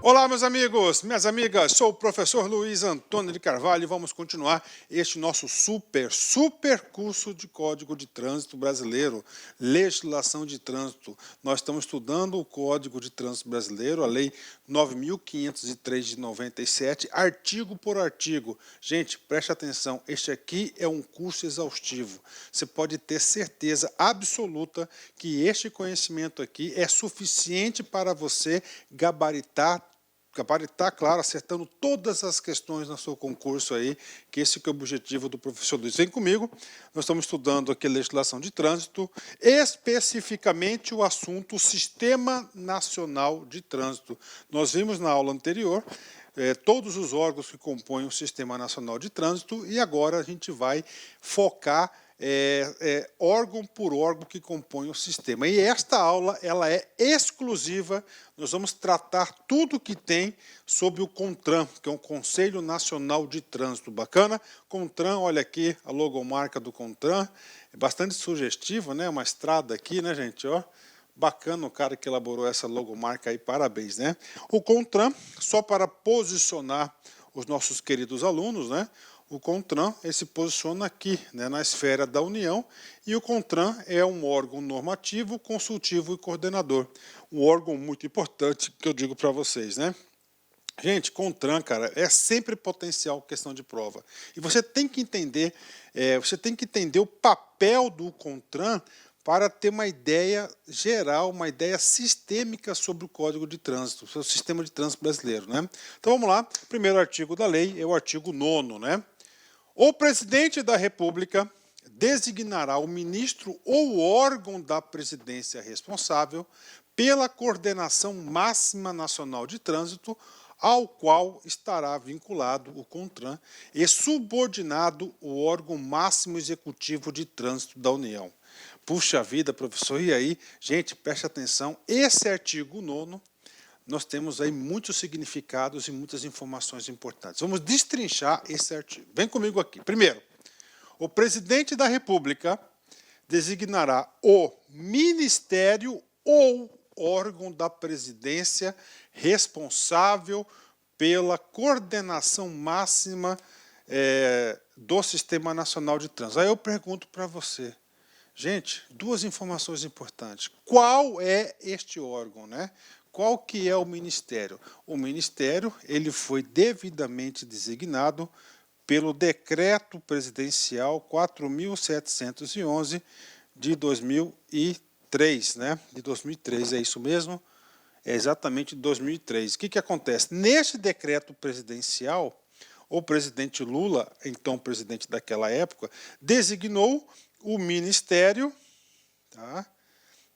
Olá, meus amigos, minhas amigas, sou o professor Luiz Antônio de Carvalho e vamos continuar este nosso super curso de Código de Trânsito Brasileiro, Legislação de Trânsito. Nós estamos estudando o Código de Trânsito Brasileiro, a Lei 9.503 de 97, artigo por artigo. Gente, preste atenção, este aqui é um curso exaustivo. Você pode ter certeza absoluta que este conhecimento aqui é suficiente para você gabaritar, claro, acertando todas as questões no seu concurso aí, que esse que é o objetivo do professor Luiz. Vem comigo, nós estamos estudando aqui legislação de trânsito, especificamente o assunto Sistema Nacional de Trânsito. Nós vimos na aula anterior todos os órgãos que compõem o Sistema Nacional de Trânsito e agora a gente vai focar órgão por órgão que compõe o sistema. E esta aula ela é exclusiva, nós vamos tratar tudo que tem sobre o CONTRAN, que é o Conselho Nacional de Trânsito. Bacana? CONTRAN, olha aqui a logomarca do CONTRAN, é bastante sugestiva, né? Uma estrada aqui, né, gente? Ó, bacana o cara que elaborou essa logomarca aí, parabéns, né? O CONTRAN, só para posicionar os nossos queridos alunos, né? O CONTRAN ele se posiciona aqui, né, na esfera da União, e o CONTRAN é um órgão normativo, consultivo e coordenador. Um órgão muito importante que eu digo para vocês, né? Gente, CONTRAN, cara, é sempre potencial questão de prova. E você tem que entender, o papel do CONTRAN para ter uma ideia geral, uma ideia sistêmica sobre o Código de Trânsito, sobre o sistema de trânsito brasileiro, né? Então vamos lá, o primeiro artigo da lei é o artigo 9º, né? O presidente da República designará o ministro ou órgão da presidência responsável pela coordenação máxima nacional de trânsito, ao qual estará vinculado o CONTRAN e subordinado o órgão máximo executivo de trânsito da União. Puxa vida, professor, e aí? Gente, preste atenção, esse artigo 9º, nós temos aí muitos significados e muitas informações importantes. Vamos destrinchar esse artigo. Vem comigo aqui. Primeiro, o presidente da República designará o ministério ou órgão da presidência responsável pela coordenação máxima do Sistema Nacional de Trânsito. Aí eu pergunto para você, gente, duas informações importantes. Qual é este órgão, né? Qual que é o ministério? O ministério ele foi devidamente designado pelo Decreto Presidencial 4.711 de 2003, né? De 2003, é isso mesmo? É exatamente de 2003. O que acontece? Neste decreto presidencial, o presidente Lula, então presidente daquela época, designou o Ministério, tá,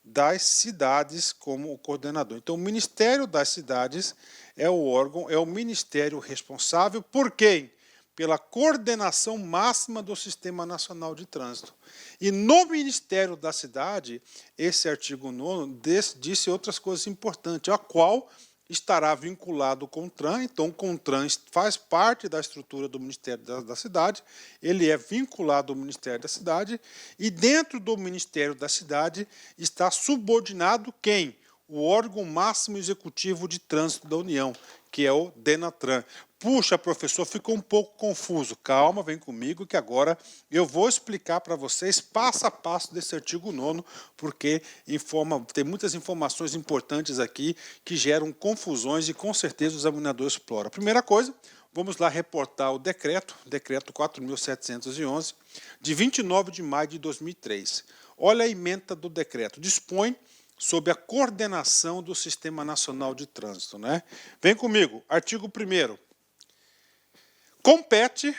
das Cidades como o coordenador. Então, o Ministério das Cidades é o órgão, é o ministério responsável por quem? Pela coordenação máxima do Sistema Nacional de Trânsito. E no Ministério da Cidade, esse artigo 9º disse outras coisas importantes, a qual estará vinculado ao CONTRAN. Então, o CONTRAN faz parte da estrutura do Ministério da Cidade, ele é vinculado ao Ministério da Cidade, e dentro do Ministério da Cidade está subordinado quem? O órgão máximo executivo de trânsito da União, que é o DENATRAN. Puxa, professor, ficou um pouco confuso. Calma, vem comigo que agora eu vou explicar para vocês passo a passo desse artigo 9º, porque tem muitas informações importantes aqui que geram confusões e com certeza o examinador explora. Primeira coisa, vamos lá reportar o decreto 4.711, de 29 de maio de 2003. Olha a ementa do decreto, dispõe sobre a coordenação do Sistema Nacional de Trânsito, né? Vem comigo, artigo 1º. Compete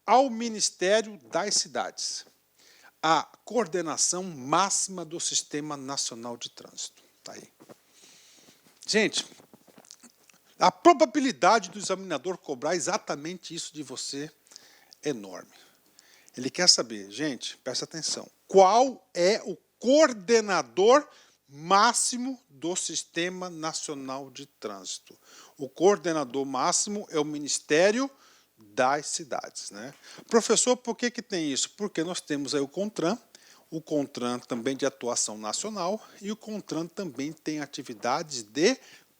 ao Ministério das Cidades a coordenação máxima do Sistema Nacional de Trânsito. Tá aí. Gente, a probabilidade do examinador cobrar exatamente isso de você é enorme. Ele quer saber, gente, presta atenção, qual é o coordenador máximo do Sistema Nacional de Trânsito? O coordenador máximo é o Ministério das Cidades, né? Professor, por que tem isso? Porque nós temos aí o CONTRAN também de atuação nacional, e o CONTRAN também tem atividades de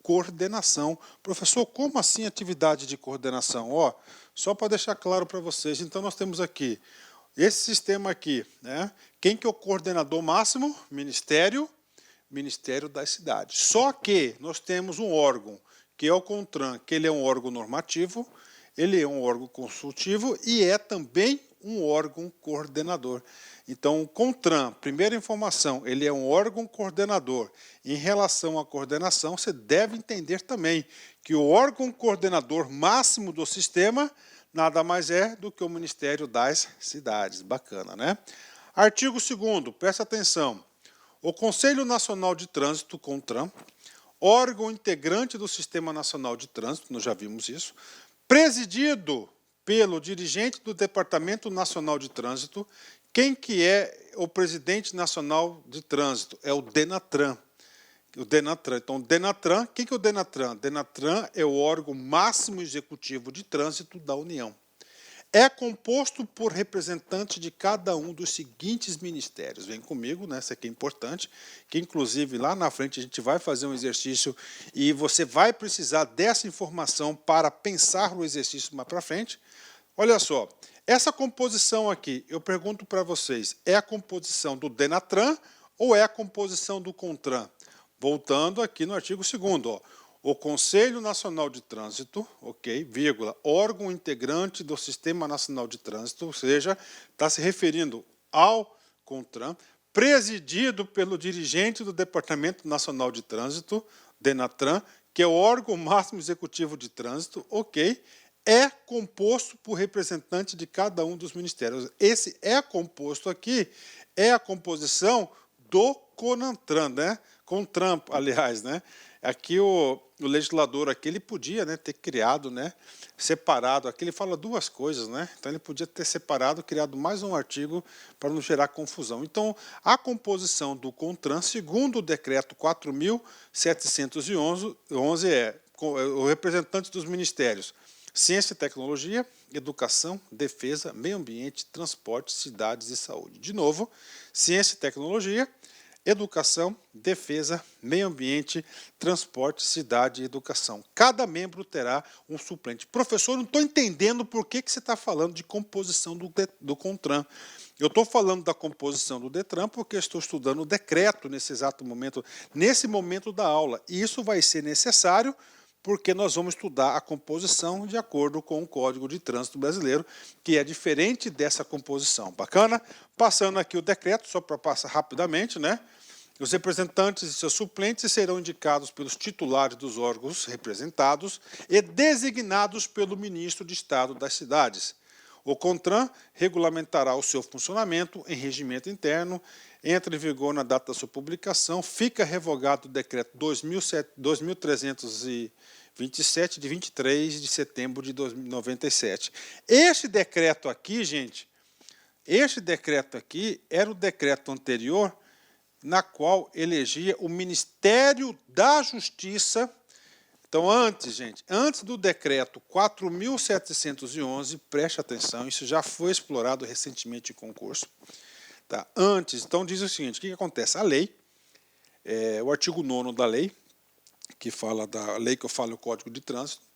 coordenação. Professor, como assim atividade de coordenação? Ó, só para deixar claro para vocês, então nós temos aqui, esse sistema aqui, né? Quem que é o coordenador máximo? Ministério das Cidades. Só que nós temos um órgão, que é o CONTRAN, que ele é um órgão normativo, ele é um órgão consultivo e é também um órgão coordenador. Então, o CONTRAN, primeira informação, ele é um órgão coordenador. Em relação à coordenação, você deve entender também que o órgão coordenador máximo do sistema nada mais é do que o Ministério das Cidades. Bacana, né? Artigo 2º, presta atenção. O Conselho Nacional de Trânsito, CONTRAN, órgão integrante do Sistema Nacional de Trânsito, nós já vimos isso, presidido pelo dirigente do Departamento Nacional de Trânsito. Quem que é o presidente nacional de trânsito? É o DENATRAN. O DENATRAN. Então, DENATRAN, quem que é o DENATRAN? DENATRAN é o órgão máximo executivo de trânsito da União. É composto por representantes de cada um dos seguintes ministérios. Vem comigo, né? Isso aqui é importante, que inclusive lá na frente a gente vai fazer um exercício e você vai precisar dessa informação para pensar no exercício mais para frente. Olha só, essa composição aqui, eu pergunto para vocês, é a composição do DENATRAN ou é a composição do CONTRAN? Voltando aqui no artigo 2º, ó. O Conselho Nacional de Trânsito, ok, vírgula, órgão integrante do Sistema Nacional de Trânsito, ou seja, está se referindo ao CONTRAN, presidido pelo dirigente do Departamento Nacional de Trânsito, DENATRAN, que é o órgão máximo executivo de trânsito, ok, é composto por representantes de cada um dos ministérios. Esse é composto aqui, é a composição do CONANTRAN, né? CONTRAN, aliás, né? Aqui o legislador aqui, ele podia, né, ter criado, né, separado, aqui ele fala duas coisas, né, então ele podia ter separado, criado mais um artigo para não gerar confusão. Então, a composição do CONTRAN, segundo o decreto 4.711, é o representante dos ministérios Ciência e Tecnologia, Educação, Defesa, Meio Ambiente, Transporte, Cidades e Saúde. De novo, Ciência e Tecnologia, Educação, Defesa, Meio Ambiente, Transporte, Cidade e Educação. Cada membro terá um suplente. Professor, não estou entendendo por que você está falando de composição do CONTRAN. Eu estou falando da composição do DETRAN porque estou estudando o decreto nesse exato momento, nesse momento da aula. E isso vai ser necessário porque nós vamos estudar a composição de acordo com o Código de Trânsito Brasileiro, que é diferente dessa composição. Bacana? Passando aqui o decreto, só para passar rapidamente, né? Os representantes e seus suplentes serão indicados pelos titulares dos órgãos representados e designados pelo ministro de Estado das Cidades. O CONTRAN regulamentará o seu funcionamento em regimento interno, entra em vigor na data da sua publicação, fica revogado o decreto 2327, de 23 de setembro de 1997. Este decreto aqui, gente, este decreto aqui era o decreto anterior na qual elegia o Ministério da Justiça. Então, antes, gente, antes do decreto 4.711, preste atenção, isso já foi explorado recentemente em concurso. Tá? Antes, então, diz o seguinte, o que acontece? A lei, o artigo 9º da lei, que fala da lei que eu falo, o Código de Trânsito,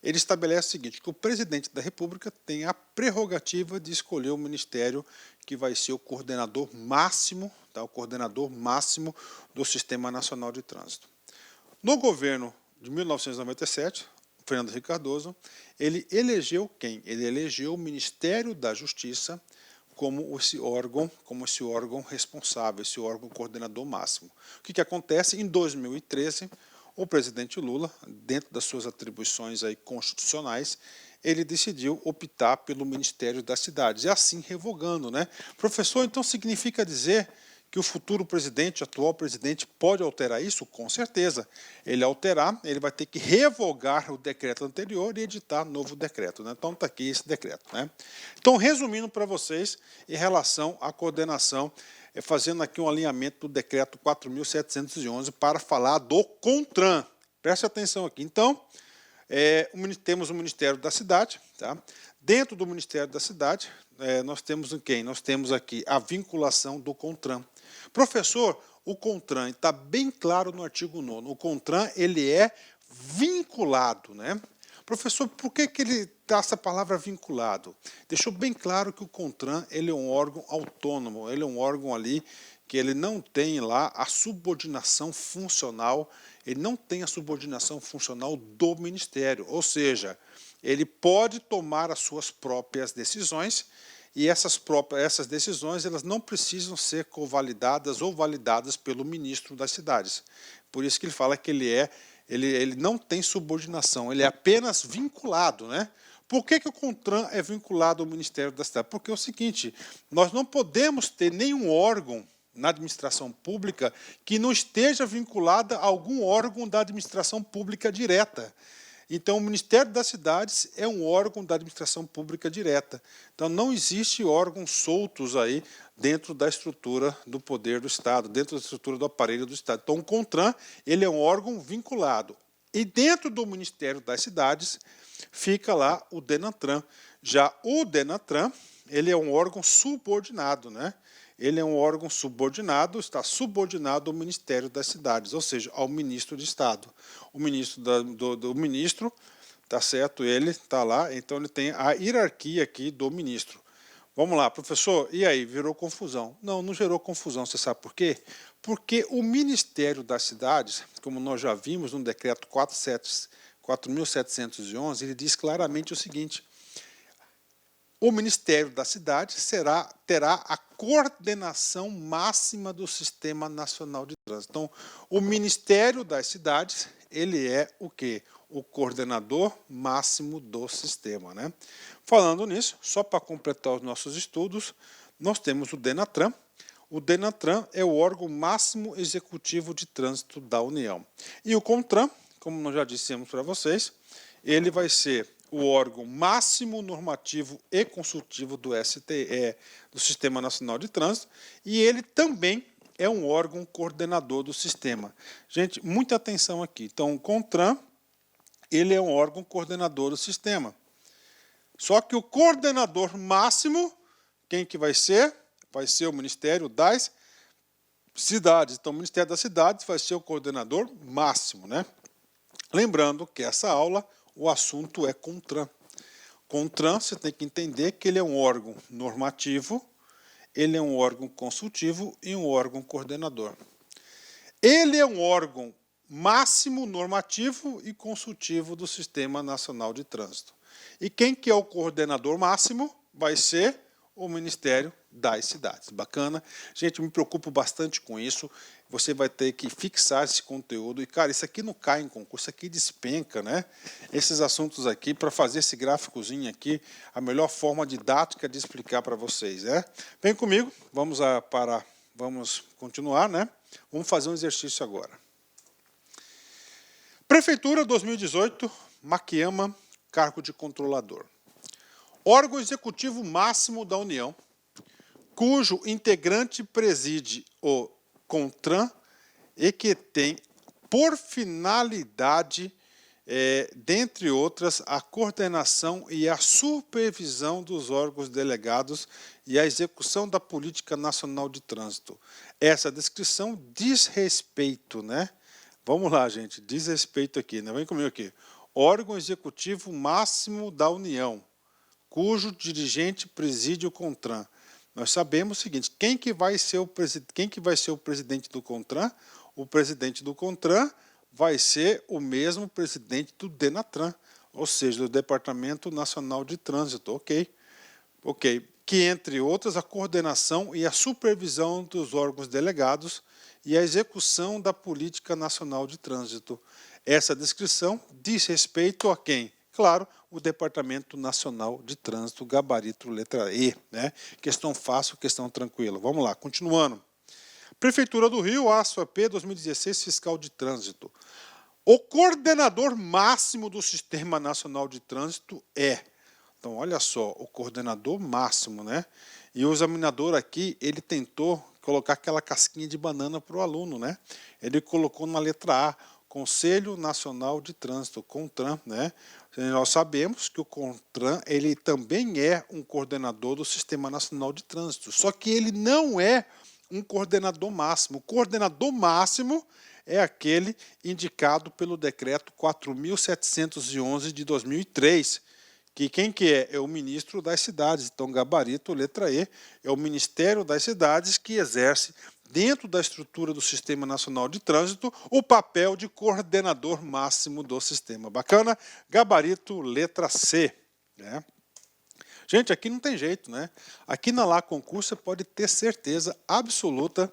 ele estabelece o seguinte, que o presidente da República tem a prerrogativa de escolher o ministério que vai ser o coordenador máximo, tá? O coordenador máximo do Sistema Nacional de Trânsito. No governo de 1997, Fernando Henrique Cardoso, ele elegeu quem? Ele elegeu o Ministério da Justiça como esse órgão responsável, esse órgão coordenador máximo. O que acontece? Em 2013, o presidente Lula, dentro das suas atribuições aí constitucionais, ele decidiu optar pelo Ministério das Cidades, e assim revogando, né? Professor, então significa dizer que o futuro presidente, o atual presidente, pode alterar isso? Com certeza. Ele alterar, ele vai ter que revogar o decreto anterior e editar novo decreto, né? Então está aqui esse decreto, né? Então, resumindo para vocês, em relação à coordenação, fazendo aqui um alinhamento do decreto 4.711 para falar do CONTRAN. Preste atenção aqui. Então, temos o Ministério da Cidade, tá? Dentro do Ministério da Cidade, nós temos quem? Nós temos aqui a vinculação do CONTRAN. Professor, o CONTRAN está bem claro no artigo 9º. O CONTRAN ele é vinculado, né? Professor, por que ele traz essa palavra vinculado? Deixou bem claro que o CONTRAN ele é um órgão autônomo, ele é um órgão ali que ele não tem lá a subordinação funcional, ele não tem a subordinação funcional do Ministério, ou seja, ele pode tomar as suas próprias decisões e essas decisões elas não precisam ser convalidadas ou validadas pelo ministro das cidades. Por isso que ele fala que ele não tem subordinação, ele é apenas vinculado, né? Por que o CONTRAN é vinculado ao Ministério da Cidade? Porque é o seguinte, nós não podemos ter nenhum órgão na administração pública que não esteja vinculada a algum órgão da administração pública direta. Então, o Ministério das Cidades é um órgão da administração pública direta. Então, não existe órgãos soltos aí dentro da estrutura do poder do Estado, dentro da estrutura do aparelho do Estado. Então, o CONTRAN ele é um órgão vinculado. E dentro do Ministério das Cidades fica lá o DENATRAN. Já o DENATRAN ele é um órgão subordinado, né? Ele é um órgão subordinado, está subordinado ao Ministério das Cidades, ou seja, ao ministro de Estado. O ministro do ministro, tá certo? Ele está lá, então ele tem a hierarquia aqui do ministro. Vamos lá, professor, e aí, virou confusão? Não, não gerou confusão, você sabe por quê? Porque o Ministério das Cidades, como nós já vimos no decreto 4.711, ele diz claramente o seguinte: o Ministério da Cidade terá a coordenação máxima do Sistema Nacional de Trânsito. Então, o Ministério das Cidades, ele é o quê? O coordenador máximo do sistema, né? Falando nisso, só para completar os nossos estudos, nós temos o DENATRAN. O DENATRAN é o órgão máximo executivo de trânsito da União. E o CONTRAN, como nós já dissemos para vocês, ele vai ser o órgão máximo normativo e consultivo do STE, do Sistema Nacional de Trânsito, e ele também é um órgão coordenador do sistema. Gente, muita atenção aqui. Então, o CONTRAN, ele é um órgão coordenador do sistema. Só que o coordenador máximo, quem que vai ser? Vai ser o Ministério das Cidades. Então, o Ministério das Cidades vai ser o coordenador máximo, né? Lembrando que essa aula o assunto é CONTRAN. CONTRAN, você tem que entender que ele é um órgão normativo, ele é um órgão consultivo e um órgão coordenador. Ele é um órgão máximo normativo e consultivo do Sistema Nacional de Trânsito. E quem que é o coordenador máximo? Vai ser o Ministério das Cidades. Bacana? Gente, eu me preocupo bastante com isso. Você vai ter que fixar esse conteúdo. E, cara, isso aqui não cai em concurso, isso aqui despenca, né? Esses assuntos aqui, para fazer esse gráficozinho aqui, a melhor forma didática de explicar para vocês, né? Vem comigo, vamos continuar, né? Vamos fazer um exercício agora. Prefeitura 2018, Maquiama, cargo de controlador. Órgão executivo máximo da União, cujo integrante preside o CONTRAN e que tem por finalidade, dentre outras, a coordenação e a supervisão dos órgãos delegados e a execução da Política Nacional de Trânsito. Essa descrição diz respeito, né? Vamos lá, gente, diz respeito aqui, né? Vem comigo aqui. Órgão executivo máximo da União, cujo dirigente preside o CONTRAN. Nós sabemos o seguinte, quem que vai ser o presidente do CONTRAN? O presidente do CONTRAN vai ser o mesmo presidente do DENATRAN, ou seja, do Departamento Nacional de Trânsito, ok? Que, entre outras, a coordenação e a supervisão dos órgãos delegados e a execução da Política Nacional de Trânsito. Essa descrição diz respeito a quem? Claro, o Departamento Nacional de Trânsito, gabarito letra E, né? Questão fácil, questão tranquila. Vamos lá, continuando. Prefeitura do Rio, ASFAP 2016, Fiscal de Trânsito. O coordenador máximo do Sistema Nacional de Trânsito é... Então, olha só, o coordenador máximo, né? E o examinador aqui, ele tentou colocar aquela casquinha de banana para o aluno, né? Ele colocou na letra A, Conselho Nacional de Trânsito, CONTRAN, né? Nós sabemos que o CONTRAN ele também é um coordenador do Sistema Nacional de Trânsito, só que ele não é um coordenador máximo. O coordenador máximo é aquele indicado pelo Decreto 4.711 de 2003, que quem que é? É o ministro das cidades. Então, gabarito, letra E, é o Ministério das Cidades que exerce, dentro da estrutura do Sistema Nacional de Trânsito, o papel de coordenador máximo do sistema. Bacana? Gabarito, letra C. Né? Gente, aqui não tem jeito, né? Aqui na Lá Concurso você pode ter certeza absoluta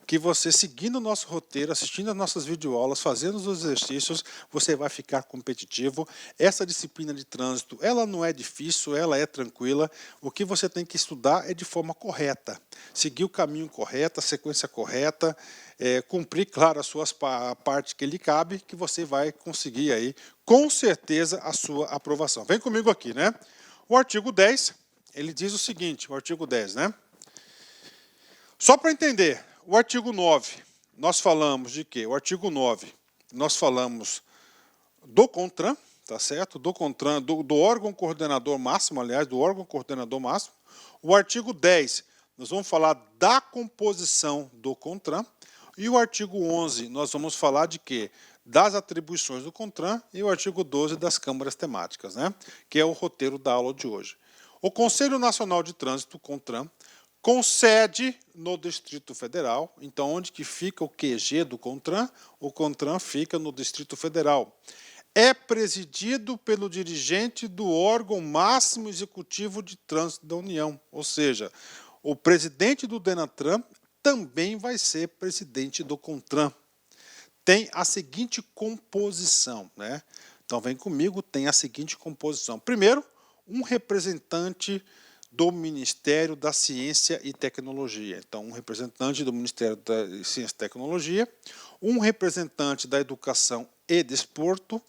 que você, seguindo o nosso roteiro, assistindo as nossas videoaulas, fazendo os exercícios, você vai ficar competitivo. Essa disciplina de trânsito, ela não é difícil, ela é tranquila. O que você tem que estudar é de forma correta. Seguir o caminho correto, a sequência correta, cumprir, claro, a parte que lhe cabe, que você vai conseguir aí, com certeza, a sua aprovação. Vem comigo aqui, né? O artigo 10, ele diz o seguinte, o artigo 10, né? Só para entender, o artigo 9, nós falamos de quê? O artigo 9, nós falamos do CONTRAN, tá certo? Do CONTRAN, do órgão coordenador máximo, aliás, do órgão coordenador máximo. O artigo 10, nós vamos falar da composição do CONTRAN. E o artigo 11, nós vamos falar de quê? Das atribuições do CONTRAN, e o artigo 12 das câmaras temáticas, né? Que é o roteiro da aula de hoje. O Conselho Nacional de Trânsito, CONTRAN, com sede no Distrito Federal. Então, onde que fica o QG do CONTRAN? O CONTRAN fica no Distrito Federal. É presidido pelo dirigente do órgão máximo executivo de trânsito da União. Ou seja, o presidente do DENATRAN também vai ser presidente do CONTRAN. Tem a seguinte composição, né? Então, vem comigo, tem a seguinte composição. Primeiro, um representante do Ministério da Ciência e Tecnologia. Então, um representante do Ministério da Ciência e Tecnologia, um representante da Educação e Desporto,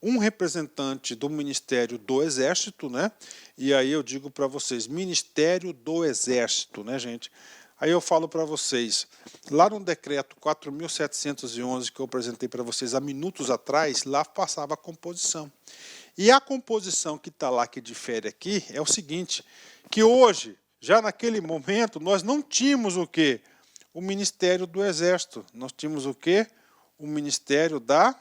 um representante do Ministério do Exército, né? E aí eu digo para vocês, Ministério do Exército, né, gente? Aí eu falo para vocês, lá no decreto 4.711 que eu apresentei para vocês há minutos atrás, lá passava a composição. E a composição que está lá, que difere aqui, é o seguinte, que hoje, já naquele momento, nós não tínhamos o quê? O Ministério do Exército. Nós tínhamos o quê? O Ministério da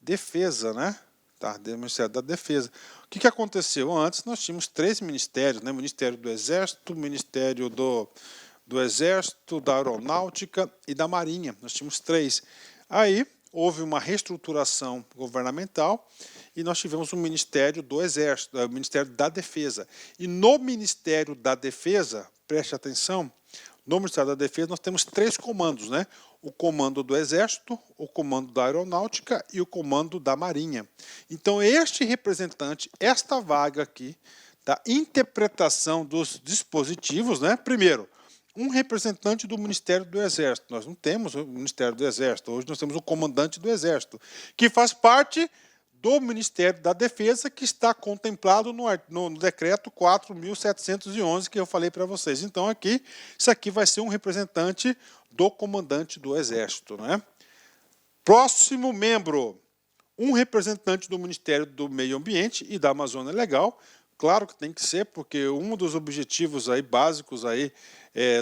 Defesa, né? Tá, do Ministério da Defesa. O que aconteceu? Antes nós tínhamos 3 ministérios, né? O Ministério do Exército, o Ministério do Exército, da Aeronáutica e da Marinha. Nós tínhamos 3. Aí houve uma reestruturação governamental e nós tivemos o Ministério do Exército, o Ministério da Defesa. E no Ministério da Defesa, preste atenção, no Ministério da Defesa nós temos 3 comandos, né? O comando do Exército, o comando da Aeronáutica e o comando da Marinha. Então, este representante, esta vaga aqui, da interpretação dos dispositivos, né? Primeiro, um representante do Ministério do Exército. Nós não temos o Ministério do Exército, hoje nós temos o comandante do Exército, que faz parte do Ministério da Defesa, que está contemplado no decreto 4.711, que eu falei para vocês. Então, aqui, isso aqui vai ser um representante do comandante do Exército, né? Próximo membro, um representante do Ministério do Meio Ambiente e da Amazônia Legal. Claro que tem que ser, porque um dos objetivos aí, básicos aí,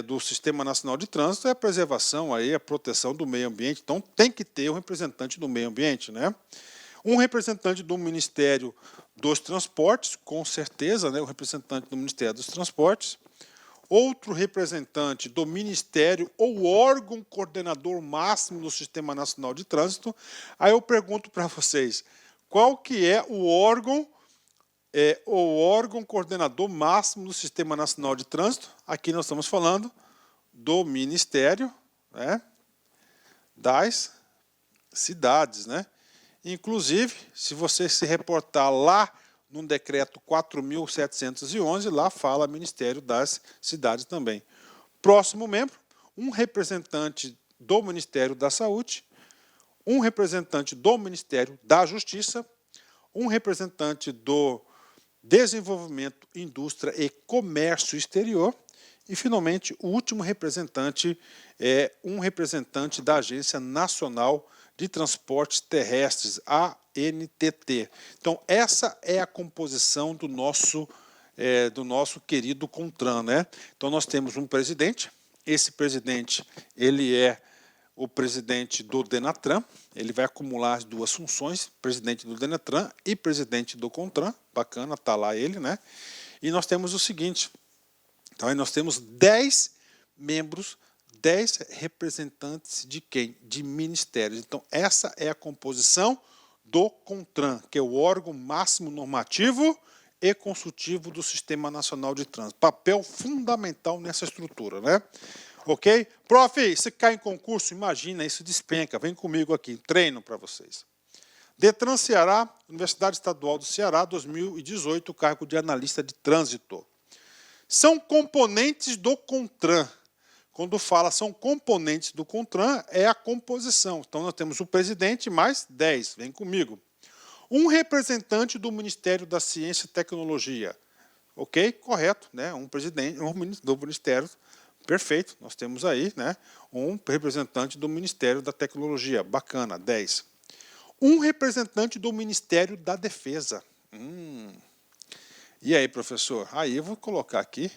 do Sistema Nacional de Trânsito é a preservação, aí, a proteção do meio ambiente. Então, tem que ter um representante do meio ambiente, né? Um representante do Ministério dos Transportes, com certeza, né, o representante do Ministério dos Transportes. Outro representante do Ministério ou órgão coordenador máximo do Sistema Nacional de Trânsito. Aí eu pergunto para vocês, qual que é o órgão coordenador máximo do Sistema Nacional de Trânsito? Aqui nós estamos falando do Ministério, né, das Cidades, né? Inclusive, se você se reportar lá no decreto 4.711, lá fala Ministério das Cidades também. Próximo membro, um representante do Ministério da Saúde, um representante do Ministério da Justiça, um representante do Desenvolvimento, Indústria e Comércio Exterior e, finalmente, o último representante é um representante da Agência Nacional de Transportes Terrestres, ANTT. Então, essa é a composição do nosso querido CONTRAN, né? Então, nós temos um presidente. Esse presidente, ele é o presidente do Denatran, ele vai acumular as duas funções, presidente do Denatran e presidente do CONTRAN, bacana, tá lá ele, né? E nós temos o seguinte, então aí nós temos 10 membros, 10 representantes de quem? De ministérios. Então essa é a composição do CONTRAN, que é o órgão máximo normativo e consultivo do Sistema Nacional de Trânsito. Papel fundamental nessa estrutura, né? Ok? Prof, se cai em concurso, imagina, isso despenca. Vem comigo aqui, treino para vocês. Detran Ceará, Universidade Estadual do Ceará, 2018, cargo de analista de trânsito. São componentes do CONTRAN. Quando fala são componentes do CONTRAN, é a composição. Então, nós temos o presidente mais 10. Vem comigo. Um representante do Ministério da Ciência e Tecnologia. Ok? Correto, né? Um presidente do Ministério. Perfeito. Nós temos aí, né, um representante do Ministério da Tecnologia. Bacana, 10. Um representante do Ministério da Defesa. E aí, professor? Aí eu vou colocar aqui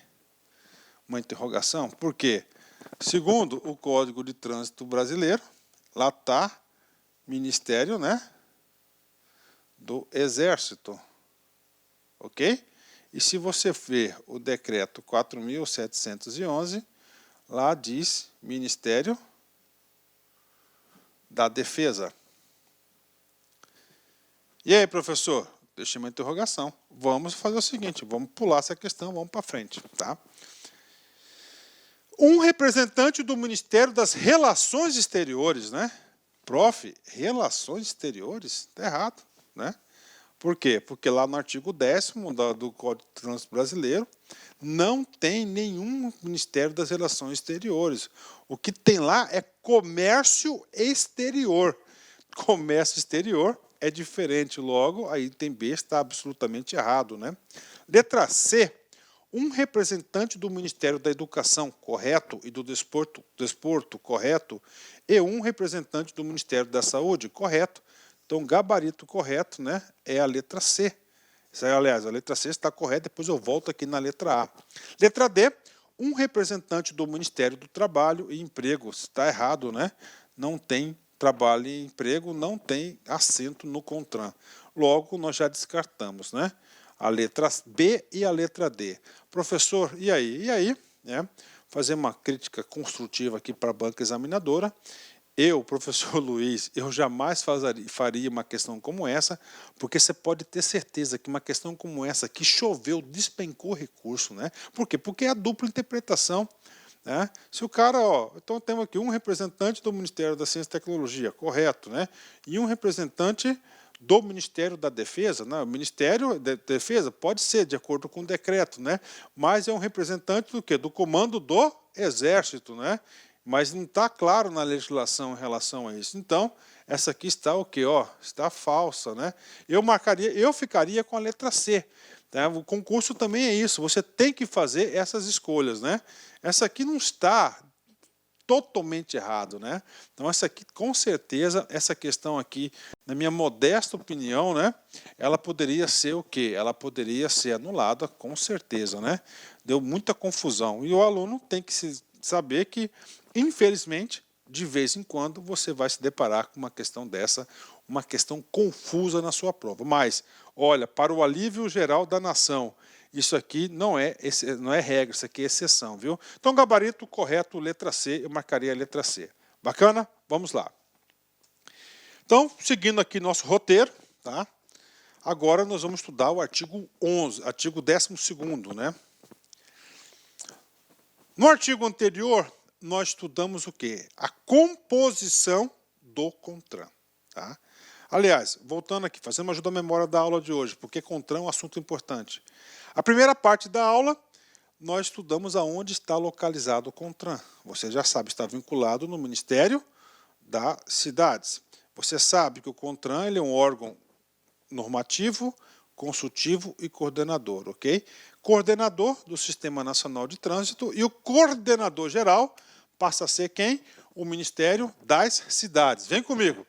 uma interrogação. Por quê? Segundo o Código de Trânsito Brasileiro, lá está Ministério, né, do Exército. Ok? E se você ver o decreto 4.711, lá diz Ministério da Defesa. E aí, professor? Deixei uma interrogação. Vamos fazer o seguinte, vamos pular essa questão, vamos para frente, tá? Um representante do Ministério das Relações Exteriores, né? Prof, Relações Exteriores? Está errado, né? Por quê? Porque lá no artigo 10º do Código de Trânsito Brasileiro não tem nenhum Ministério das Relações Exteriores. O que tem lá é comércio exterior. Comércio exterior é diferente, logo, a item B está absolutamente errado, né? Letra C, um representante do Ministério da Educação, correto, e do Desporto, correto, e um representante do Ministério da Saúde, correto. Então, gabarito correto, né, é a letra C. Aliás, a letra C está correta, depois eu volto aqui na letra A. Letra D, um representante do Ministério do Trabalho e Emprego. Está errado, né? Não tem trabalho e emprego, não tem assento no CONTRAN. Logo, nós já descartamos, né? A letra B e a letra D. Professor, e aí? E aí, né? Fazer uma crítica construtiva aqui para a banca examinadora. Eu, professor Luiz, eu jamais faria uma questão como essa, porque você pode ter certeza que uma questão como essa, que choveu, despencou recurso, né? Por quê? Porque é a dupla interpretação, né? Se o cara, então temos aqui um representante do Ministério da Ciência e Tecnologia, correto, né? E um representante do Ministério da Defesa, né? O Ministério da Defesa pode ser de acordo com o decreto, né? Mas é um representante do quê? Do comando do Exército, né? Mas não está claro na legislação em relação a isso. Então, essa aqui está o quê? Está falsa, né? Eu ficaria com a letra C. Tá? O concurso também é isso, você tem que fazer essas escolhas, né? Essa aqui não está totalmente errado, né? Então essa aqui, com certeza, essa questão aqui, na minha modesta opinião, né, ela poderia ser o quê? Ela poderia ser anulada, com certeza, né? Deu muita confusão. E o aluno tem que saber que, infelizmente, de vez em quando, você vai se deparar com uma questão dessa, uma questão confusa na sua prova. Mas, olha, para o alívio geral da nação, isso aqui não é regra, isso aqui é exceção, viu? Então, gabarito correto, letra C, eu marcaria a letra C. Bacana? Vamos lá. Então, seguindo aqui nosso roteiro, tá? Agora nós vamos estudar o artigo 11, artigo 12º, né? No artigo anterior, nós estudamos o quê? A composição do CONTRAN, tá? Aliás, voltando aqui, fazendo uma ajuda à memória da aula de hoje, porque CONTRAN é um assunto importante. A primeira parte da aula, nós estudamos aonde está localizado o CONTRAN. Você já sabe, está vinculado no Ministério das Cidades. Você sabe que o CONTRAN ele é um órgão normativo, consultivo e coordenador, ok? Coordenador do Sistema Nacional de Trânsito e o coordenador geral passa a ser quem? O Ministério das Cidades. Vem comigo.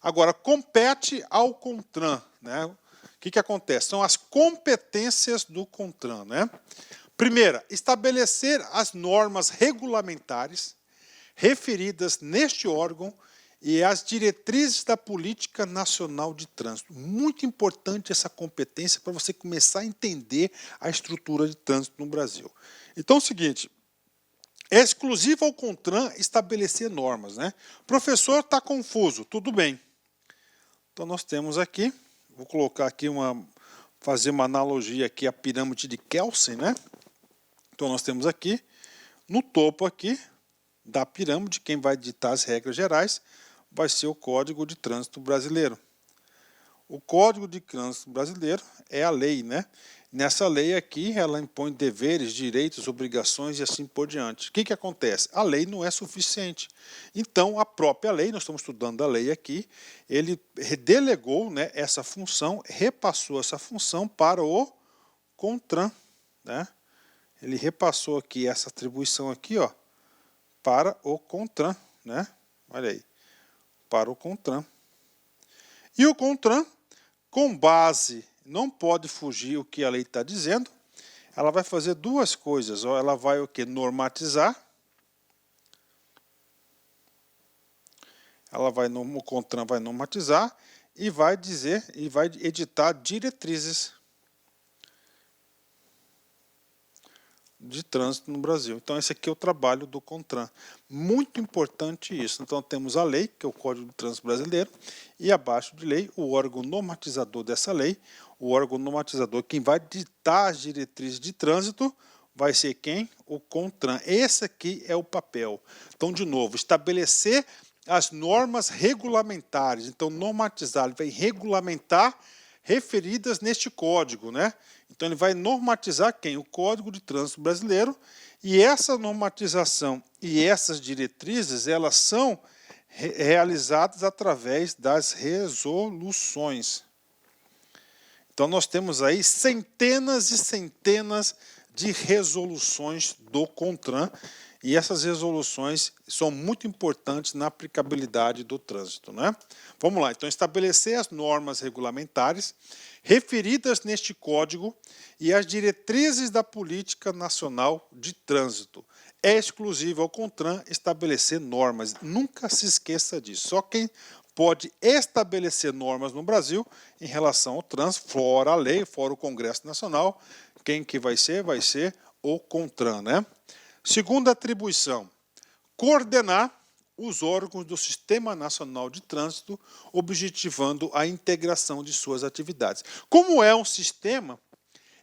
Agora, compete ao CONTRAN, né? O que acontece? São as competências do CONTRAN, né? Primeira, estabelecer as normas regulamentares referidas neste órgão e as diretrizes da Política Nacional de Trânsito. Muito importante essa competência para você começar a entender a estrutura de trânsito no Brasil. Então é o seguinte, é exclusivo ao CONTRAN estabelecer normas, né? Professor, está confuso, tudo bem. Então nós temos aqui, vou colocar aqui fazer uma analogia aqui à pirâmide de Kelsen, né? Então nós temos aqui, no topo aqui da pirâmide, quem vai ditar as regras gerais vai ser o Código de Trânsito Brasileiro. O Código de Trânsito Brasileiro é a lei, né? Nessa lei aqui, ela impõe deveres, direitos, obrigações e assim por diante. O que acontece? A lei não é suficiente. Então, a própria lei, nós estamos estudando a lei aqui, ele delegou, né, essa função, repassou essa função para o CONTRAN, né? Ele repassou aqui essa atribuição aqui, ó, para o CONTRAN, né? Olha aí, para o CONTRAN. E o CONTRAN, com base, não pode fugir o que a lei está dizendo, ela vai fazer duas coisas. Ó, ela vai o quê? Normatizar. O CONTRAN vai normatizar e vai dizer, e vai editar diretrizes de trânsito no Brasil. Então esse aqui é o trabalho do CONTRAN. Muito importante isso. Então temos a lei, que é o Código de Trânsito Brasileiro, e abaixo de lei, o órgão normatizador dessa lei. O órgão normatizador, quem vai ditar as diretrizes de trânsito, vai ser quem? O CONTRAN. Esse aqui é o papel. Então, de novo, estabelecer as normas regulamentares. Então, normatizar, ele vai regulamentar referidas neste código, né? Então, ele vai normatizar quem? O Código de Trânsito Brasileiro. E essa normatização e essas diretrizes, elas são realizadas através das resoluções. Então, nós temos aí centenas e centenas de resoluções do CONTRAN, e essas resoluções são muito importantes na aplicabilidade do trânsito, né? Vamos lá, então, estabelecer as normas regulamentares referidas neste código e as diretrizes da Política Nacional de Trânsito. É exclusivo ao CONTRAN estabelecer normas, nunca se esqueça disso. Só quem pode estabelecer normas no Brasil em relação ao trânsito, fora a lei, fora o Congresso Nacional, quem que vai ser? Vai ser o CONTRAN, né? Segunda atribuição, coordenar os órgãos do Sistema Nacional de Trânsito, objetivando a integração de suas atividades. Como é um sistema,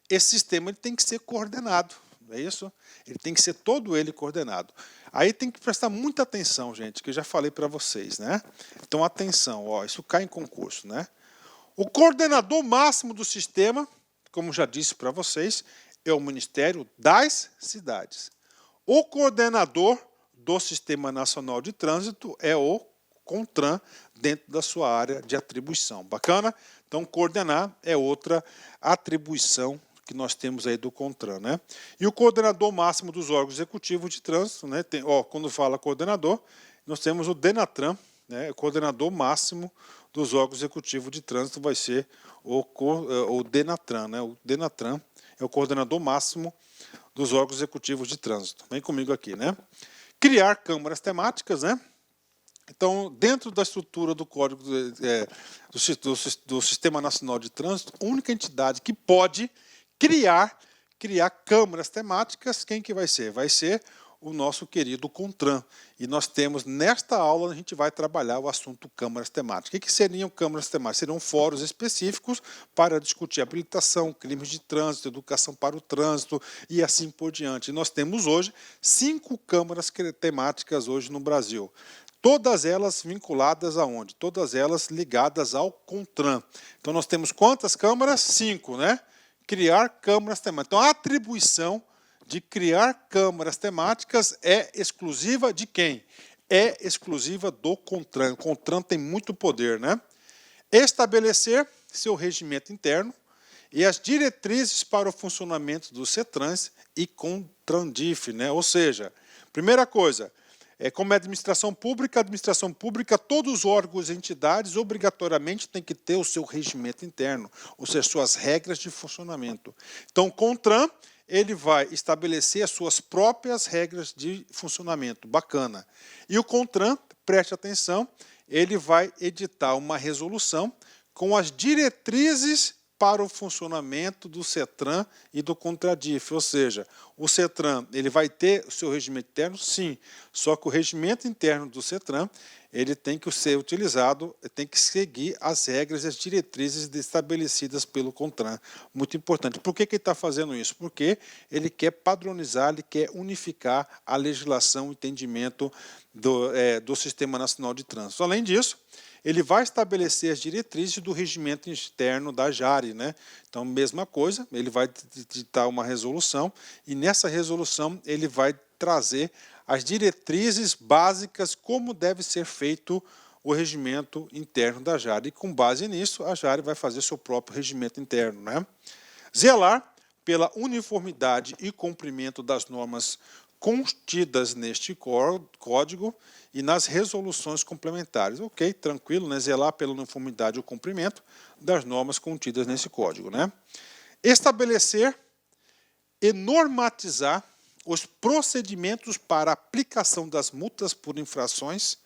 esse sistema ele tem que ser coordenado, não é isso? Ele tem que ser todo ele coordenado. Aí tem que prestar muita atenção, gente, que eu já falei para vocês, né? Então, atenção, ó, isso cai em concurso, né? O coordenador máximo do sistema, como já disse para vocês, é o Ministério das Cidades. O coordenador do Sistema Nacional de Trânsito é o CONTRAN, dentro da sua área de atribuição. Bacana? Então, coordenar é outra atribuição que nós temos aí do CONTRAN, né? E o coordenador máximo dos órgãos executivos de trânsito, né? Quando fala coordenador, nós temos o DENATRAN, né? O coordenador máximo dos órgãos executivos de trânsito vai ser o DENATRAN, né? O DENATRAN é o coordenador máximo dos órgãos executivos de trânsito. Vem comigo aqui, né? Criar câmaras temáticas, né? Então, dentro da estrutura do Código do Sistema Nacional de Trânsito, a única entidade que pode criar câmaras temáticas, quem que vai ser? Vai ser o nosso querido CONTRAN. E nós temos, nesta aula, a gente vai trabalhar o assunto câmaras temáticas. O que seriam câmaras temáticas? Seriam fóruns específicos para discutir habilitação, crimes de trânsito, educação para o trânsito e assim por diante. E nós temos hoje 5 câmaras temáticas hoje no Brasil. Todas elas vinculadas aonde? Todas elas ligadas ao CONTRAN. Então nós temos quantas câmaras? 5, né? Criar câmaras temáticas. Então a atribuição de criar câmaras temáticas é exclusiva de quem? É exclusiva do CONTRAN. O CONTRAN tem muito poder, né? Estabelecer seu regimento interno e as diretrizes para o funcionamento do CETRANS e CONTRANDIF, né? Ou seja, primeira coisa, como é administração pública, todos os órgãos e entidades obrigatoriamente têm que ter o seu regimento interno, ou seja, suas regras de funcionamento. Então, o CONTRAN ele vai estabelecer as suas próprias regras de funcionamento. Bacana. E o CONTRAN, preste atenção, ele vai editar uma resolução com as diretrizes para o funcionamento do CETRAN e do CONTRADIF, ou seja, o CETRAN ele vai ter o seu regimento interno, sim, só que o regimento interno do CETRAN ele tem que ser utilizado, tem que seguir as regras e as diretrizes estabelecidas pelo CONTRAN. Muito importante. Por que ele está fazendo isso? Porque ele quer padronizar, ele quer unificar a legislação, o entendimento do Sistema Nacional de Trânsito. Além disso, ele vai estabelecer as diretrizes do regimento interno da JARE, né? Então, mesma coisa, ele vai ditar uma resolução e nessa resolução ele vai trazer as diretrizes básicas como deve ser feito o regimento interno da JARE. E com base nisso, a JARE vai fazer seu próprio regimento interno, né? Zelar pela uniformidade e cumprimento das normas contidas neste código e nas resoluções complementares. Ok, tranquilo, né? Zelar pela uniformidade e o cumprimento das normas contidas nesse código, né? Estabelecer e normatizar os procedimentos para aplicação das multas por infrações,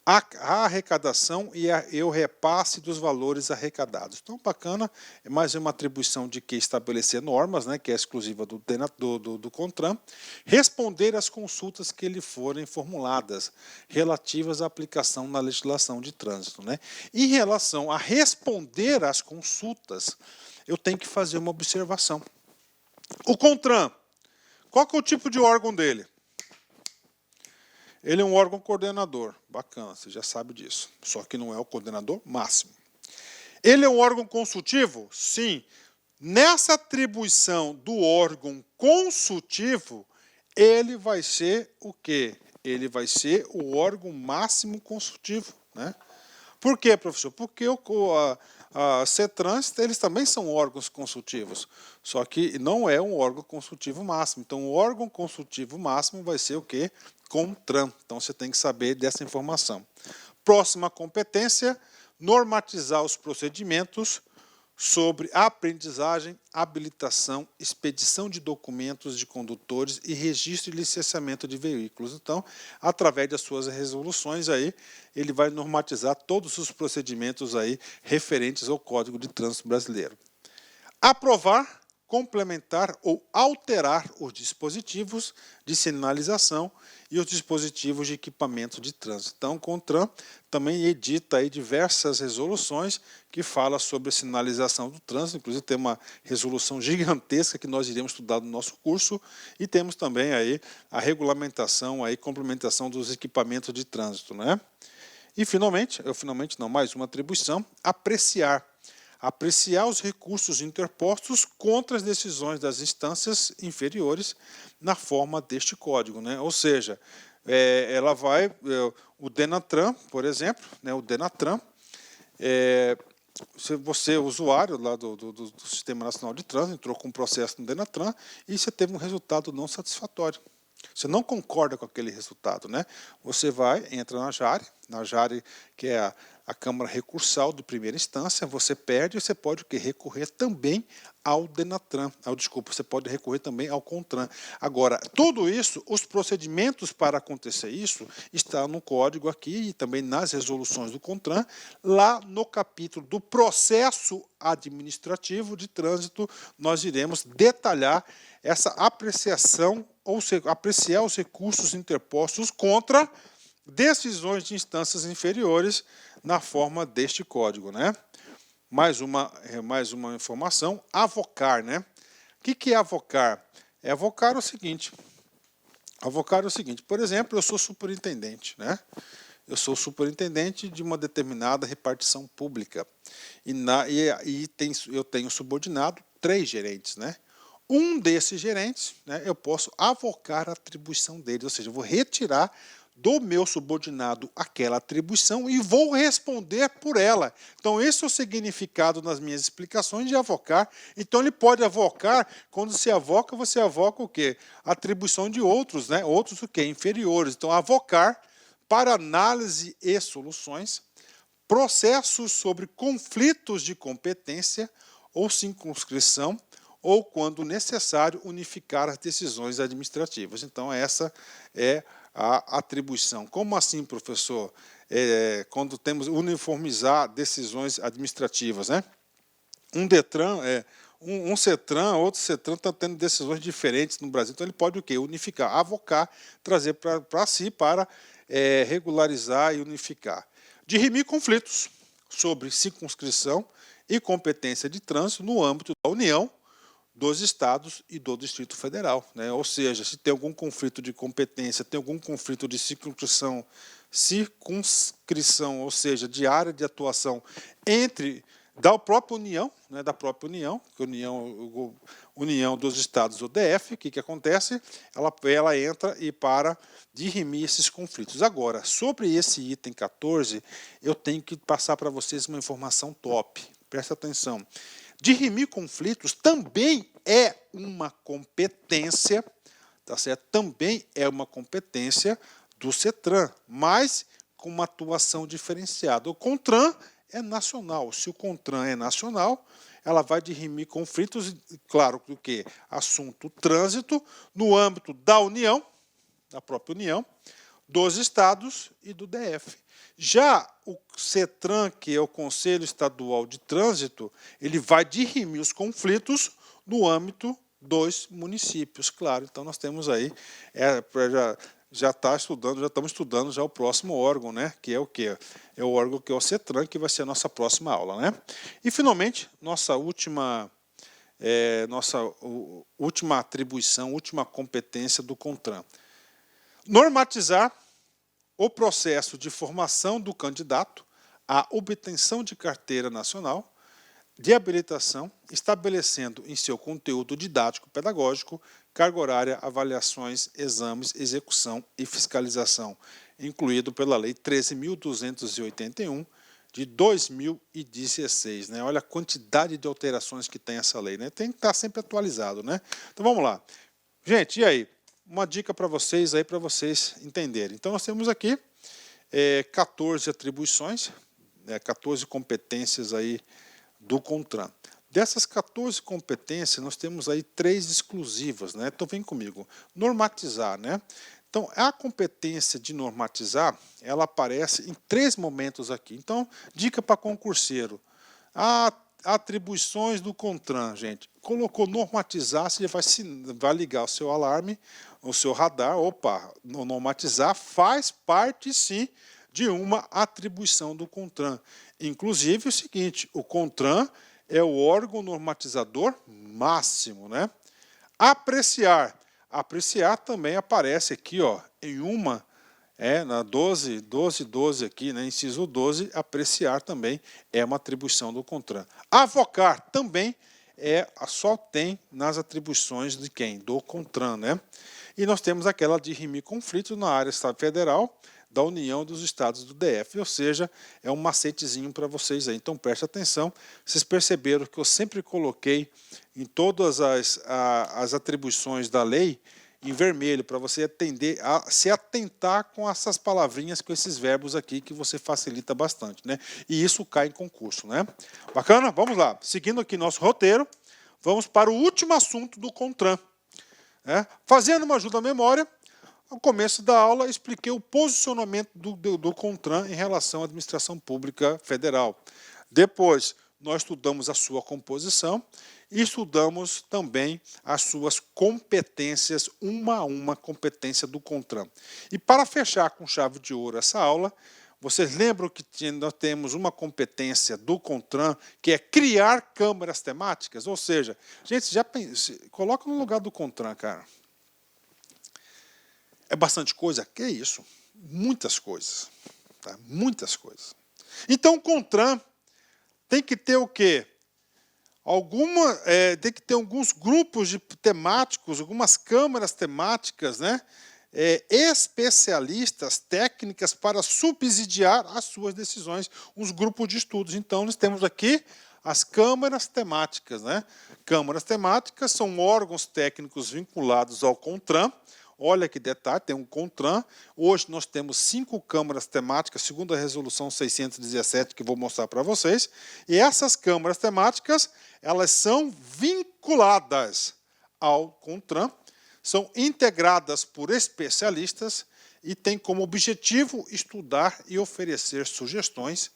a arrecadação e o repasse dos valores arrecadados. Então, bacana, é mais uma atribuição de que estabelecer normas, né, que é exclusiva do CONTRAN, responder às consultas que lhe forem formuladas, relativas à aplicação na legislação de trânsito, né. Em relação a responder às consultas, eu tenho que fazer uma observação. O CONTRAN, qual que é o tipo de órgão dele? Ele é um órgão coordenador. Bacana, você já sabe disso. Só que não é o coordenador máximo. Ele é um órgão consultivo? Sim. Nessa atribuição do órgão consultivo, ele vai ser o quê? Ele vai ser o órgão máximo consultivo, né? Por quê, professor? Porque a CETRANS, eles também são órgãos consultivos, só que não é um órgão consultivo máximo. Então, o órgão consultivo máximo vai ser o quê? CONTRAN. Então, você tem que saber dessa informação. Próxima competência, normatizar os procedimentos sobre aprendizagem, habilitação, expedição de documentos de condutores e registro e licenciamento de veículos. Então, através das suas resoluções, aí, ele vai normatizar todos os procedimentos aí referentes ao Código de Trânsito Brasileiro. Aprovar, complementar ou alterar os dispositivos de sinalização e os dispositivos de equipamento de trânsito. Então, o CONTRAN também edita aí diversas resoluções que falam sobre a sinalização do trânsito, inclusive tem uma resolução gigantesca que nós iremos estudar no nosso curso, e temos também aí a regulamentação, aí, complementação dos equipamentos de trânsito, né? E, finalmente, mais uma atribuição, apreciar os recursos interpostos contra as decisões das instâncias inferiores na forma deste código, né? Ou seja, ela vai, o DENATRAN, por exemplo, né, o DENATRAN, se você, usuário lá do Sistema Nacional de Trânsito, entrou com um processo no DENATRAN e você teve um resultado não satisfatório. Você não concorda com aquele resultado, né? Você entra na JARE, que é a Câmara Recursal de primeira instância, você perde e você pode recorrer também ao DENATRAN. Você pode recorrer também ao CONTRAN. Agora, tudo isso, os procedimentos para acontecer isso, está no código aqui e também nas resoluções do CONTRAN, lá no capítulo do processo administrativo de trânsito, nós iremos detalhar essa apreciação, ou seja, apreciar os recursos interpostos contra decisões de instâncias inferiores na forma deste código, né? Mais uma informação, avocar, né? O que é avocar? Avocar o seguinte, por exemplo, eu sou superintendente, né? Eu sou superintendente de uma determinada repartição pública eu tenho subordinado 3 gerentes, né? Um desses gerentes, né, eu posso avocar a atribuição dele, ou seja, eu vou retirar do meu subordinado aquela atribuição e vou responder por ela. Então, esse é o significado nas minhas explicações de avocar. Então, ele pode avocar, quando você avoca o quê? Atribuição de outros, né? Outros o quê? Inferiores. Então, avocar para análise e soluções, processos sobre conflitos de competência ou circunscrição, ou, quando necessário, unificar as decisões administrativas. Então, essa é a atribuição. Como assim, professor? Quando temos uniformizar decisões administrativas, né? Um DETRAN, um CETRAN, outro CETRAN está tendo decisões diferentes no Brasil, então ele pode o quê? Unificar, avocar, trazer para si para regularizar e unificar. Dirimir conflitos sobre circunscrição e competência de trânsito no âmbito da União, dos Estados e do Distrito Federal, né? Ou seja, se tem algum conflito de competência, tem algum conflito de circunscrição, ou seja, de área de atuação entre da própria União, né, União dos Estados do DF, o que acontece? Ela entra e para dirimir esses conflitos. Agora, sobre esse item 14, eu tenho que passar para vocês uma informação top. Presta atenção. Dirimir conflitos também é uma competência, tá certo? Também é uma competência do CETRAN, mas com uma atuação diferenciada. O CONTRAN é nacional. Se o CONTRAN é nacional, ela vai dirimir conflitos, claro, do que? Assunto trânsito, no âmbito da União, da própria União, dos Estados e do DF. Já o CETRAN, que é o Conselho Estadual de Trânsito, ele vai dirimir os conflitos no âmbito dos municípios, claro. Então, nós temos aí, já estamos estudando já o próximo órgão, né? Que é o quê? É o órgão que é o CETRAN, que vai ser a nossa próxima aula, né? E, finalmente, nossa última atribuição, última competência do CONTRAN. Normatizar o processo de formação do candidato à obtenção de carteira nacional de habilitação, estabelecendo em seu conteúdo didático-pedagógico, carga horária, avaliações, exames, execução e fiscalização, incluído pela Lei 13.281, de 2016. Né? Olha a quantidade de alterações que tem essa lei. Né? Tem que estar sempre atualizado. Né? Então, vamos lá. Gente, e aí? Uma dica para vocês entenderem. Então, nós temos aqui 14 atribuições, 14 competências aí do CONTRAN. Dessas 14 competências, nós temos aí 3 exclusivas, né? Então, vem comigo. Normatizar, né? Então, a competência de normatizar, ela aparece em 3 momentos aqui. Então, dica para concurseiro. Atribuições do CONTRAN, gente. Colocou normatizar, você vai ligar o seu alarme, o seu radar. Opa, normatizar faz parte, sim, de uma atribuição do CONTRAN. Inclusive, o seguinte, o CONTRAN é o órgão normatizador máximo, né? Apreciar. Apreciar também aparece aqui, ó, em uma, na 12 aqui, né? Inciso 12, apreciar também é uma atribuição do CONTRAN. Avocar também só tem nas atribuições de quem? Do CONTRAN, né? E nós temos aquela de dirimir conflitos na área federal, da União dos Estados do DF, ou seja, é um macetezinho para vocês aí. Então, preste atenção. Vocês perceberam que eu sempre coloquei em todas as atribuições da lei em vermelho, para você se atentar com essas palavrinhas, com esses verbos aqui, que você facilita bastante, né? E isso cai em concurso, né? Bacana? Vamos lá. Seguindo aqui nosso roteiro, vamos para o último assunto do CONTRAN. Fazendo uma ajuda à memória, no começo da aula, expliquei o posicionamento do CONTRAN em relação à administração pública federal. Depois, nós estudamos a sua composição e estudamos também as suas competências, uma a uma competência do CONTRAN. E para fechar com chave de ouro essa aula, vocês lembram que nós temos uma competência do CONTRAN, que é criar câmaras temáticas? Ou seja, gente, coloca no lugar do CONTRAN, cara. É bastante coisa? Que isso? Muitas coisas. Tá? Muitas coisas. Então, o CONTRAN tem que ter o quê? Tem que ter alguns grupos temáticos, algumas câmaras temáticas, né? Especialistas, técnicas para subsidiar as suas decisões, uns grupos de estudos. Então, nós temos aqui as câmaras temáticas. Né? Câmaras temáticas são órgãos técnicos vinculados ao CONTRAN. Olha que detalhe, tem um CONTRAN. Hoje nós temos 5 câmaras temáticas, segundo a resolução 617, que vou mostrar para vocês. E essas câmaras temáticas, elas são vinculadas vinculadas ao CONTRAN, são integradas por especialistas e têm como objetivo estudar e oferecer sugestões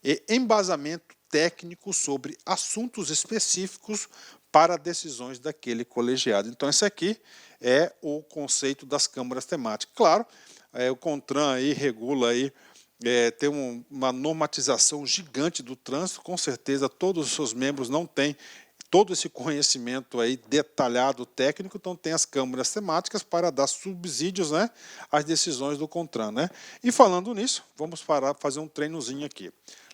e embasamento técnico sobre assuntos específicos para decisões daquele colegiado. Então, esse aqui é o conceito das câmaras temáticas. Claro, o CONTRAN aí regula aí, tem uma normatização gigante do trânsito, com certeza todos os seus membros não têm todo esse conhecimento aí detalhado técnico, então tem as câmaras temáticas para dar subsídios, né, às decisões do CONTRAN, né? E falando nisso, vamos fazer um treinozinho aqui.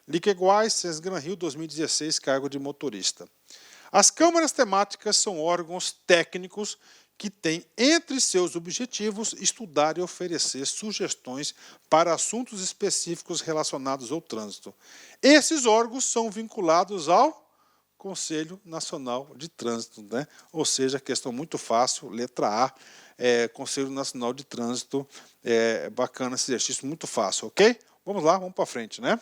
Liqueguai, Sesgran Rio 2016, cargo de motorista. As câmaras temáticas são órgãos técnicos que têm entre seus objetivos estudar e oferecer sugestões para assuntos específicos relacionados ao trânsito. Esses órgãos são vinculados ao Conselho Nacional de Trânsito, né? Ou seja, questão muito fácil, letra A, Conselho Nacional de Trânsito, bacana esse exercício, muito fácil, ok? Vamos lá, vamos para frente, né?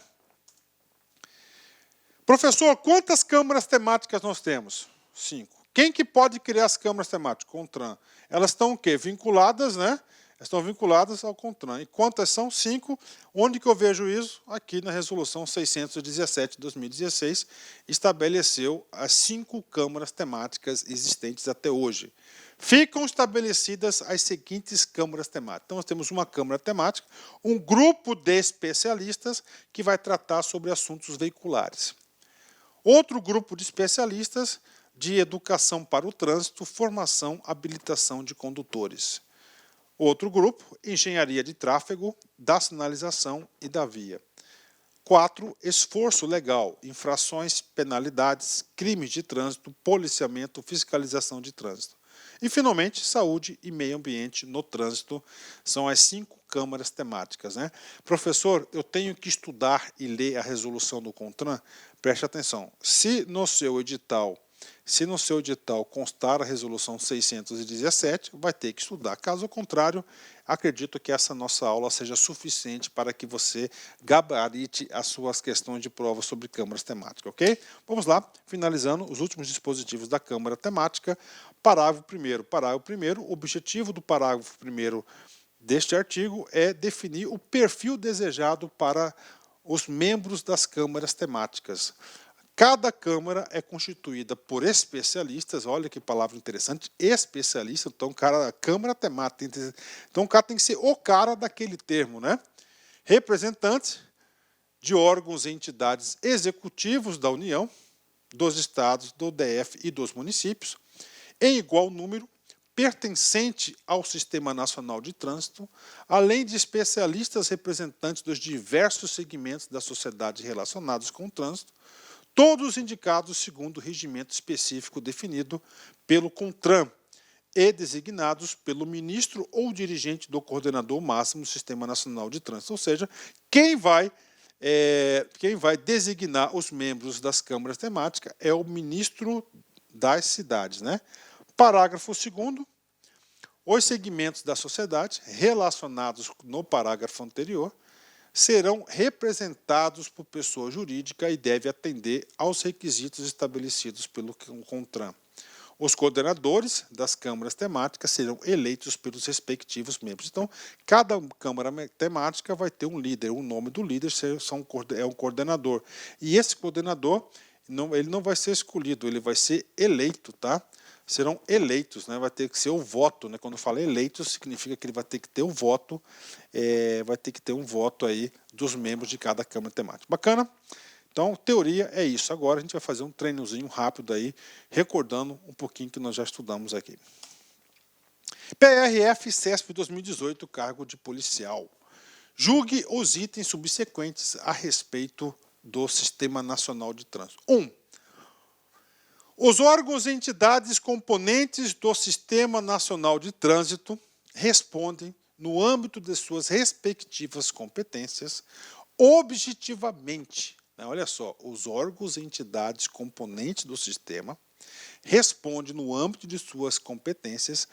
Professor, quantas câmaras temáticas nós temos? 5. Quem que pode criar as câmaras temáticas? CONTRAN. Elas estão o quê? Vinculadas, né? Estão vinculadas ao CONTRAN. E quantas são? 5. Onde que eu vejo isso? Aqui na Resolução 617 de 2016, estabeleceu as 5 câmaras temáticas existentes até hoje. Ficam estabelecidas as seguintes câmaras temáticas. Então, nós temos uma câmara temática, um grupo de especialistas que vai tratar sobre assuntos veiculares. Outro grupo de especialistas de educação para o trânsito, formação, habilitação de condutores. Outro grupo, engenharia de tráfego, da sinalização e da via. 4, esforço legal, infrações, penalidades, crimes de trânsito, policiamento, fiscalização de trânsito. E, finalmente, saúde e meio ambiente no trânsito. São as 5 câmaras temáticas, né? Professor, eu tenho que estudar e ler a resolução do CONTRAN? Preste atenção. Se no seu edital constar a resolução 617, vai ter que estudar. Caso contrário, acredito que essa nossa aula seja suficiente para que você gabarite as suas questões de prova sobre câmaras temáticas, ok? Vamos lá, finalizando os últimos dispositivos da câmara temática. Parágrafo 1º. Parágrafo 1º, o objetivo do parágrafo 1º deste artigo é definir o perfil desejado para os membros das câmaras temáticas. Cada câmara é constituída por especialistas, olha que palavra interessante, especialista, então câmara temática, então o cara tem que ser o cara daquele termo, né? Representantes de órgãos e entidades executivos da União, dos estados, do DF e dos municípios, em igual número, pertencente ao Sistema Nacional de Trânsito, além de especialistas representantes dos diversos segmentos da sociedade relacionados com o trânsito, todos indicados segundo o regimento específico definido pelo CONTRAN e designados pelo ministro ou dirigente do coordenador máximo do Sistema Nacional de Trânsito. Ou seja, quem vai designar os membros das câmaras temáticas é o ministro das cidades, né? Parágrafo 2º. Os segmentos da sociedade relacionados no parágrafo anterior serão representados por pessoa jurídica e devem atender aos requisitos estabelecidos pelo CONTRAN. Os coordenadores das câmaras temáticas serão eleitos pelos respectivos membros. Então, cada câmara temática vai ter um líder, o nome do líder é um coordenador. E esse coordenador, ele não vai ser escolhido, ele vai ser eleito, tá? Serão eleitos, né? Vai ter que ser o voto, né? Quando eu falo eleitos, significa que ele vai ter que ter o voto, vai ter que ter um voto aí dos membros de cada câmara temática. Bacana? Então, teoria é isso. Agora a gente vai fazer um treinozinho rápido aí, recordando um pouquinho que nós já estudamos aqui. PRF CESP 2018, cargo de policial. Julgue os itens subsequentes a respeito do Sistema Nacional de Trânsito. 1. Os órgãos e entidades componentes do Sistema Nacional de Trânsito respondem, no âmbito de suas respectivas competências, objetivamente, né, olha só, os órgãos e entidades componentes do sistema respondem, no âmbito de suas competências,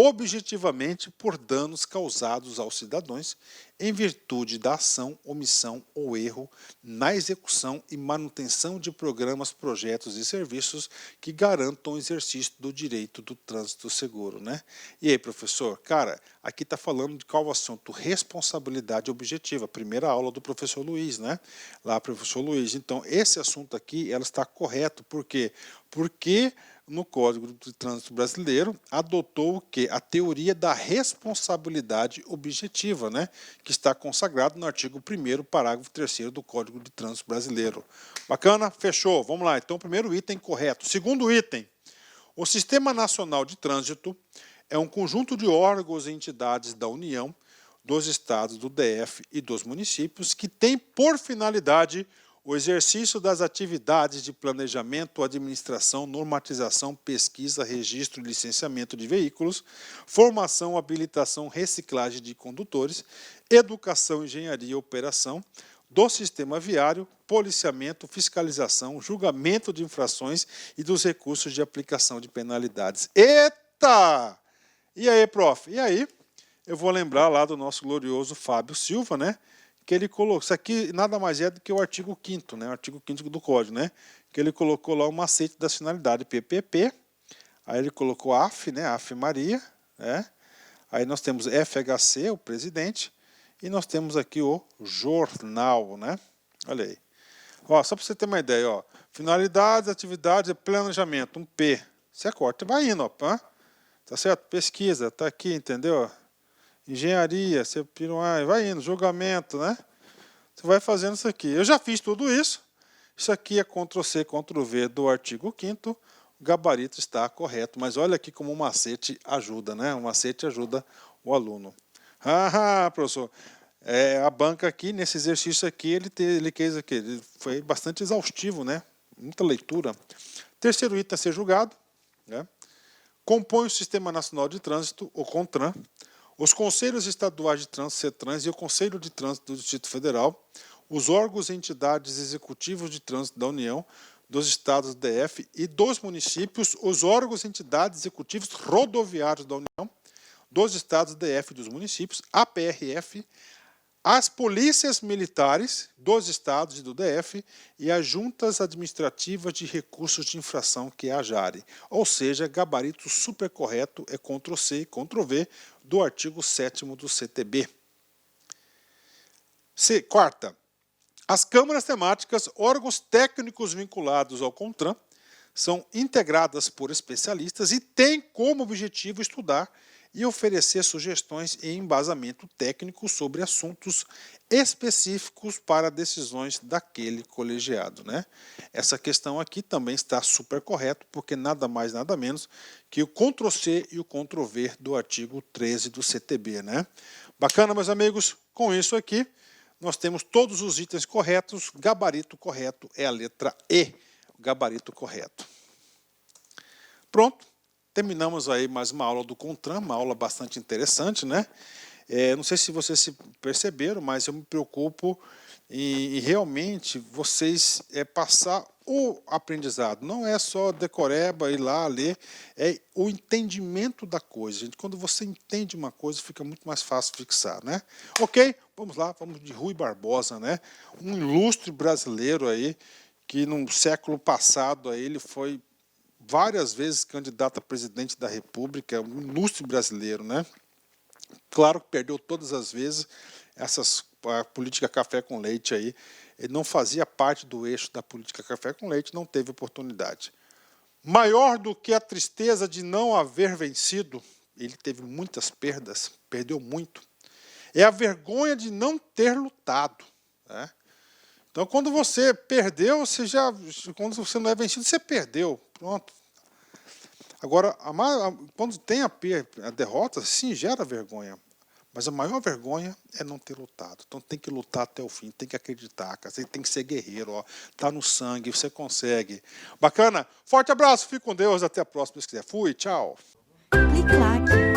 objetivamente por danos causados aos cidadãos em virtude da ação, omissão ou erro na execução e manutenção de programas, projetos e serviços que garantam o exercício do direito do trânsito seguro, né? E aí, professor? Cara, aqui está falando de qual assunto? Responsabilidade objetiva, primeira aula do professor Luiz, né? Lá, professor Luiz. Então, esse assunto aqui, ela está correto. Por quê? Porque no Código de Trânsito Brasileiro, adotou o quê? A teoria da responsabilidade objetiva, né? Que está consagrado no artigo 1º, parágrafo 3º do Código de Trânsito Brasileiro. Bacana? Fechou. Vamos lá. Então, primeiro item correto. Segundo item, o Sistema Nacional de Trânsito é um conjunto de órgãos e entidades da União, dos Estados, do DF e dos municípios que tem por finalidade o exercício das atividades de planejamento, administração, normatização, pesquisa, registro e licenciamento de veículos, formação, habilitação, reciclagem de condutores, educação, engenharia e operação do sistema viário, policiamento, fiscalização, julgamento de infrações e dos recursos de aplicação de penalidades. Eita! E aí, prof? E aí? Eu vou lembrar lá do nosso glorioso Fábio Silva, né? Que ele colocou, isso aqui nada mais é do que o artigo 5º, né, o artigo 5º do Código, né, que ele colocou lá o macete da finalidade PPP, aí ele colocou AF, né, AF Maria, né, aí nós temos FHC, o presidente, e nós temos aqui o jornal, né, olha aí. Ó, só para você ter uma ideia, ó, finalidades, atividades e planejamento, um P, você corta, vai indo, ó, tá certo? Pesquisa, tá aqui, entendeu? Engenharia, você vai indo, julgamento, né? Você vai fazendo isso aqui. Eu já fiz tudo isso. Isso aqui é Ctrl+C, Ctrl+V do artigo 5º. O gabarito está correto, mas olha aqui como o macete ajuda, né? O macete ajuda o aluno. Ah, professor, a banca aqui, nesse exercício aqui, ele foi bastante exaustivo, né? Muita leitura. Terceiro item a ser julgado, né? Compõe o Sistema Nacional de Trânsito, o CONTRAN, os Conselhos Estaduais de Trânsito, CETRANS, e o Conselho de Trânsito do Distrito Federal, os órgãos e entidades executivos de trânsito da União, dos Estados do DF e dos municípios, os órgãos e entidades executivos rodoviários da União, dos Estados do DF e dos municípios, a PRF, as polícias militares dos Estados e do DF e as juntas administrativas de recursos de infração, que é a JARE. Ou seja, gabarito super correto é Ctrl+C e Ctrl+V do artigo 7º do CTB. Quarta, as câmaras temáticas, órgãos técnicos vinculados ao CONTRAN, são integradas por especialistas e têm como objetivo estudar e oferecer sugestões e embasamento técnico sobre assuntos específicos para decisões daquele colegiado, né? Essa questão aqui também está super correto, porque nada mais, nada menos que o Ctrl+C e o Ctrl+V do artigo 13 do CTB, né? Bacana, meus amigos? Com isso aqui, nós temos todos os itens corretos. Gabarito correto é a letra E, gabarito correto. Pronto. Terminamos aí mais uma aula do CONTRAN, uma aula bastante interessante, né? Não sei se vocês se perceberam, mas eu me preocupo em realmente vocês passar o aprendizado. Não é só decoreba, ir lá, ler, é o entendimento da coisa. Gente, quando você entende uma coisa, fica muito mais fácil fixar, né? Ok, vamos lá, vamos de Rui Barbosa, né? Um ilustre brasileiro aí, que no século passado aí, ele foi várias vezes candidato a presidente da República, um ilustre brasileiro, né? Claro que perdeu todas as vezes a política café com leite aí. Ele não fazia parte do eixo da política café com leite, não teve oportunidade. Maior do que a tristeza de não haver vencido, ele teve muitas perdas, perdeu muito, é a vergonha de não ter lutado, né? Então, quando você perdeu, quando você não é vencido, você perdeu. Pronto. Agora, quando tem a derrota, sim, gera vergonha. Mas a maior vergonha é não ter lutado. Então tem que lutar até o fim, tem que acreditar, cara. Você tem que ser guerreiro, ó. Tá no sangue, você consegue. Bacana? Forte abraço, fique com Deus, até a próxima, se quiser. Fui, tchau. Clique like.